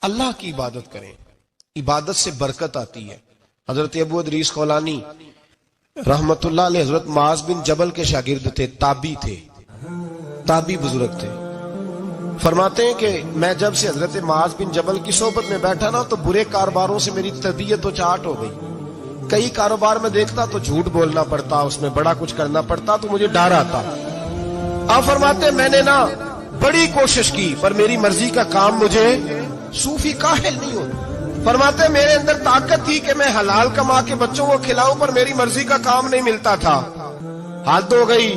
اللہ کی عبادت کریں، عبادت سے برکت آتی ہے۔ حضرت ابو ادریس خولانی رحمت اللہ علیہ حضرت معاذ بن جبل کے شاگرد تھے، تابعی بزرگ تھے۔ فرماتے ہیں کہ میں جب سے حضرت معاذ بن جبل کی صحبت میں بیٹھا نا تو برے کاروباروں سے میری طبیعت تو چاٹ ہو گئی۔ کئی کاروبار میں دیکھتا تو جھوٹ بولنا پڑتا، اس میں بڑا کچھ کرنا پڑتا تو مجھے ڈر آتا۔ آپ فرماتے ہیں میں نے نا بڑی کوشش کی پر میری مرضی کا کام مجھے صوفی کاہل نہیں ہوتا۔ فرماتے ہیں میرے اندر طاقت تھی کہ میں حلال کما کے بچوں کو کھلاؤں پر میری مرضی کا کام نہیں ملتا تھا، حد ہو گئی۔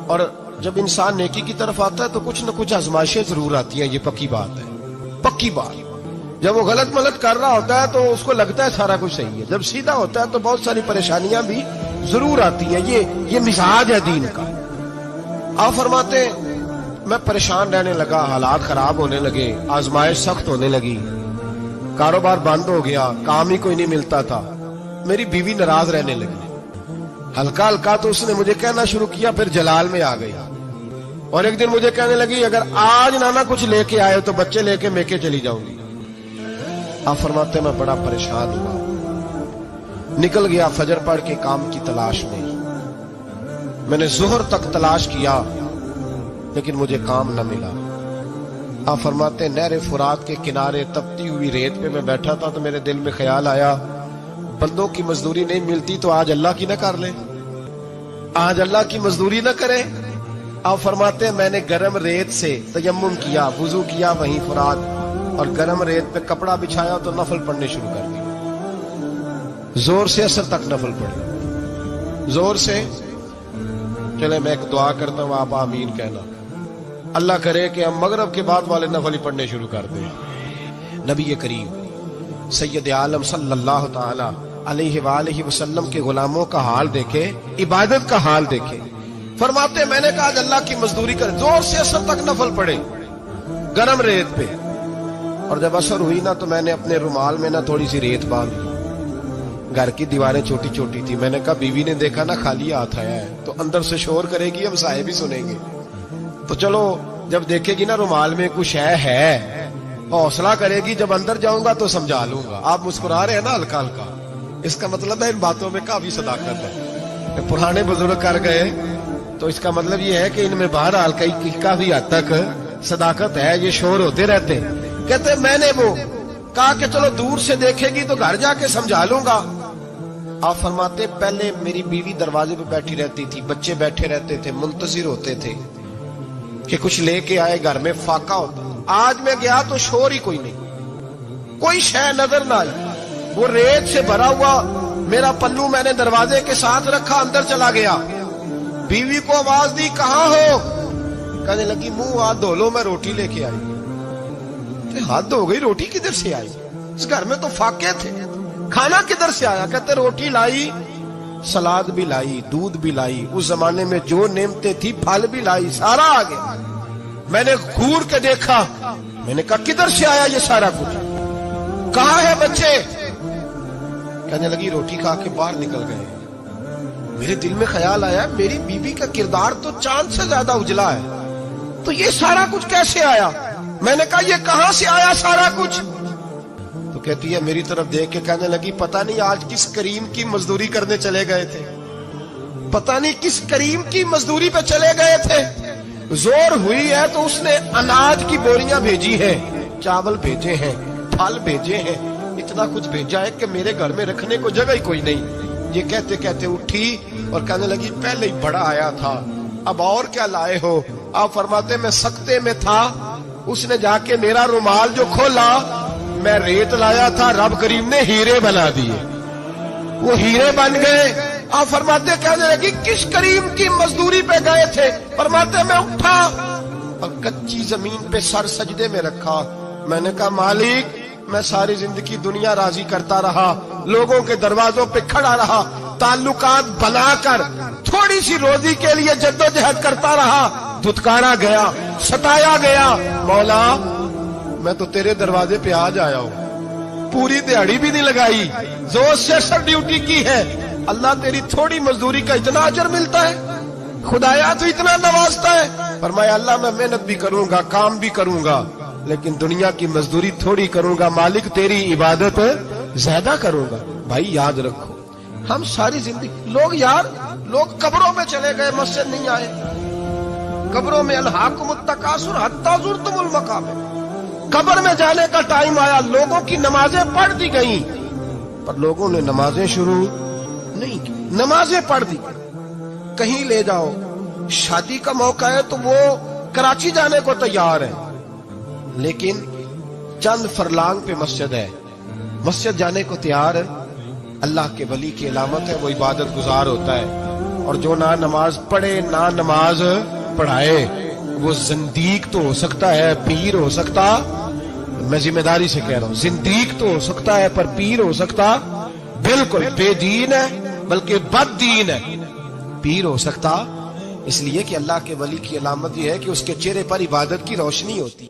اور جب انسان نیکی کی طرف آتا ہے تو کچھ نہ کچھ آزمائشیں ضرور آتی ہیں، یہ پکی بات ہے، پکی بات۔ جب وہ غلط ملت کر رہا ہوتا ہے تو اس کو لگتا ہے سارا کچھ صحیح ہے، جب سیدھا ہوتا ہے تو بہت ساری پریشانیاں بھی ضرور آتی ہیں، یہ مزاج ہے دین کا۔ آپ فرماتے ہیں میں پریشان رہنے لگا، حالات خراب ہونے لگے، آزمائش سخت ہونے لگی، کاروبار بند ہو گیا، کام ہی کوئی نہیں ملتا تھا، میری بیوی ناراض رہنے لگی۔ ہلکا ہلکا تو اس نے مجھے کہنا شروع کیا، پھر جلال میں آ گئی اور ایک دن مجھے کہنے لگی اگر آج نانا کچھ لے کے آئے تو بچے لے کے میکے چلی جاؤں گی۔ آپ فرماتے میں بڑا پریشان ہوا، نکل گیا فجر پڑھ کے کام کی تلاش میں۔ میں نے ظہر تک تلاش کیا لیکن مجھے کام نہ ملا۔ آپ فرماتے ہیں نہر فرات کے کنارے تپتی ہوئی ریت پہ میں بیٹھا تھا تو میرے دل میں خیال آیا بندوں کی مزدوری نہیں ملتی تو آج اللہ کی نہ کر لیں، آج اللہ کی مزدوری نہ کریں۔ آپ فرماتے ہیں میں نے گرم ریت سے تیمم کیا، وضو کیا وہیں فرات، اور گرم ریت پہ کپڑا بچھایا تو نفل پڑھنے شروع کر دی، زور سے اثر تک نفل پڑھے، زور سے۔ چلے میں ایک دعا کرتا ہوں، آپ آمین کہنا، اللہ کرے کہ ہم مغرب کے بعد والے نفل ہی پڑھنے شروع کر دیں۔ نبی کریم سید عالم صلی اللہ تعالی علیہ وآلہ وسلم کے غلاموں کا حال دیکھے، عبادت کا حال دیکھے۔ فرماتے میں نے کہا آج اللہ کی مزدوری کر، زور سے اثر تک نفل پڑھے گرم ریت پہ، اور جب اثر ہوئی نا تو میں نے اپنے رومال میں نا تھوڑی سی ریت باندھ لی۔ گھر کی دیواریں چھوٹی چھوٹی تھی، میں نے کہا بیوی نے دیکھا نا خالی ہاتھ آیا ہے تو اندر سے شور کرے گی، ہم سائے بھی سنیں گے، تو چلو جب دیکھے گی نا رومال میں کچھ ہے حوصلہ کرے گی، جب اندر جاؤں گا تو سمجھا لوں گا۔ آپ مسکرا رہے ہیں نا ہلکا ہلکا، اس کا مطلب ہے ان باتوں میں کافی صداقت ہے۔ پرانے بزرگ کر گئے تو اس کا مطلب یہ ہے کہ ان میں بہرحال کافی حد تک صداقت ہے، یہ شور ہوتے رہتے۔ کہتے میں نے وہ کہا کہ چلو دور سے دیکھے گی تو گھر جا کے سمجھا لوں گا۔ آپ فرماتے پہلے میری بیوی دروازے پہ بیٹھی رہتی تھی، بچے بیٹھے رہتے تھے، منتظر ہوتے تھے کہ کچھ لے کے آئے، گھر میں فاقہ ہوتا۔ آج میں گیا تو شور ہی کوئی نہیں، کوئی شے نظر نہ آئی، وہ ریت سے بھرا ہوا میرا پلو میں نے دروازے کے ساتھ رکھا، اندر چلا گیا، بیوی کو آواز دی کہاں ہو؟ کہنے لگی منہ ہاتھ دھو لو، میں روٹی لے کے آئی۔ ہاتھ دھو گئی، روٹی کدھر سے آئی؟ اس گھر میں تو فاقے تھے، کھانا کدھر سے آیا؟ کہتے روٹی لائی، سلاد بھی لائی، دودھ بھی لائی، اس زمانے میں جو نعمتیں تھی پھل بھی لائی، سارا آ گیا۔ میں نے گھور کے دیکھا، میں نے کہا کدھر سے آیا یہ سارا کچھ؟ کہاں ہے بچے؟ کہنے لگی روٹی کھا کے باہر نکل گئے۔ میرے دل میں خیال آیا میری بیوی کا کردار تو چاند سے زیادہ اجلا ہے، تو یہ سارا کچھ کیسے آیا؟ میں نے کہا یہ کہاں سے آیا سارا کچھ؟ تو کہتی ہے میری طرف دیکھ کے کہنے لگی پتہ نہیں آج کس کریم کی مزدوری کرنے چلے گئے تھے، پتہ نہیں کس کریم کی مزدوری پہ چلے گئے تھے، زور ہوئی ہے تو اس نے اناج کی بوریاں بھیجی ہیں، چاول بھیجے ہیں، پھل بھیجے ہیں، اتنا کچھ بھیجا ہے کہ میرے گھر میں رکھنے کو جگہ ہی کوئی نہیں۔ یہ کہتے کہتے اٹھی اور کہنے لگی پہلے ہی بڑا آیا تھا، اب اور کیا لائے ہو؟ آپ فرماتے میں سکتے میں تھا، اس نے جا کے میرا رومال جو کھولا، میں ریت لایا تھا، رب کریم نے ہیرے بنا دیے، وہ ہیرے بن گئے۔ آپ فرماتے کہنے لگی کس کریم کی مزدوری پہ گئے تھے؟ فرماتے میں اٹھا اور کچی زمین پہ سر سجدے میں رکھا، میں نے کہا مالک میں ساری زندگی دنیا راضی کرتا رہا، لوگوں کے دروازوں پہ کھڑا رہا، تعلقات بنا کر تھوڑی سی روزی کے لیے جدوجہد کرتا رہا، دھتکارا گیا، ستایا گیا، مولا میں تو تیرے دروازے پہ آج آیا ہوں، پوری دیہڑی بھی نہیں لگائی، زور سے سر ڈیوٹی کی ہے، اللہ تیری تھوڑی مزدوری کا اتنا اجر ملتا ہے؟ خدایا تو اتنا نوازتا ہے؟ فرمایا اللہ میں محنت بھی کروں گا، کام بھی کروں گا، لیکن دنیا کی مزدوری تھوڑی کروں گا، مالک تیری عبادت زیادہ کروں گا۔ بھائی یاد رکھو، ہم ساری زندگی لوگ قبروں میں چلے گئے، مسجد نہیں آئے، قبروں میں الہاکم التکاثر حتی زرتم المقابر، قبر میں جانے کا ٹائم آیا، لوگوں کی نمازیں پڑھ دی گئیں، پر لوگوں نے نمازیں شروع نہیں کی، نمازیں پڑھ دی۔ کہیں لے جاؤ، شادی کا موقع ہے تو وہ کراچی جانے کو تیار ہے، لیکن چند فرلانگ پہ مسجد ہے، مسجد جانے کو تیار ہے۔ اللہ کے ولی کی علامت ہے، وہ عبادت گزار ہوتا ہے، اور جو نہ نماز پڑھے نہ نماز پڑھائے وہ زندیق تو ہو سکتا ہے، پیر ہو سکتا، میں ذمہ داری سے کہہ رہا ہوں، زندیق تو ہو سکتا ہے پر پیر ہو سکتا بالکل بے دین ہے، بلکہ بد دین ہے، پیر ہو سکتا، اس لیے کہ اللہ کے ولی کی علامت یہ ہے کہ اس کے چہرے پر عبادت کی روشنی ہوتی۔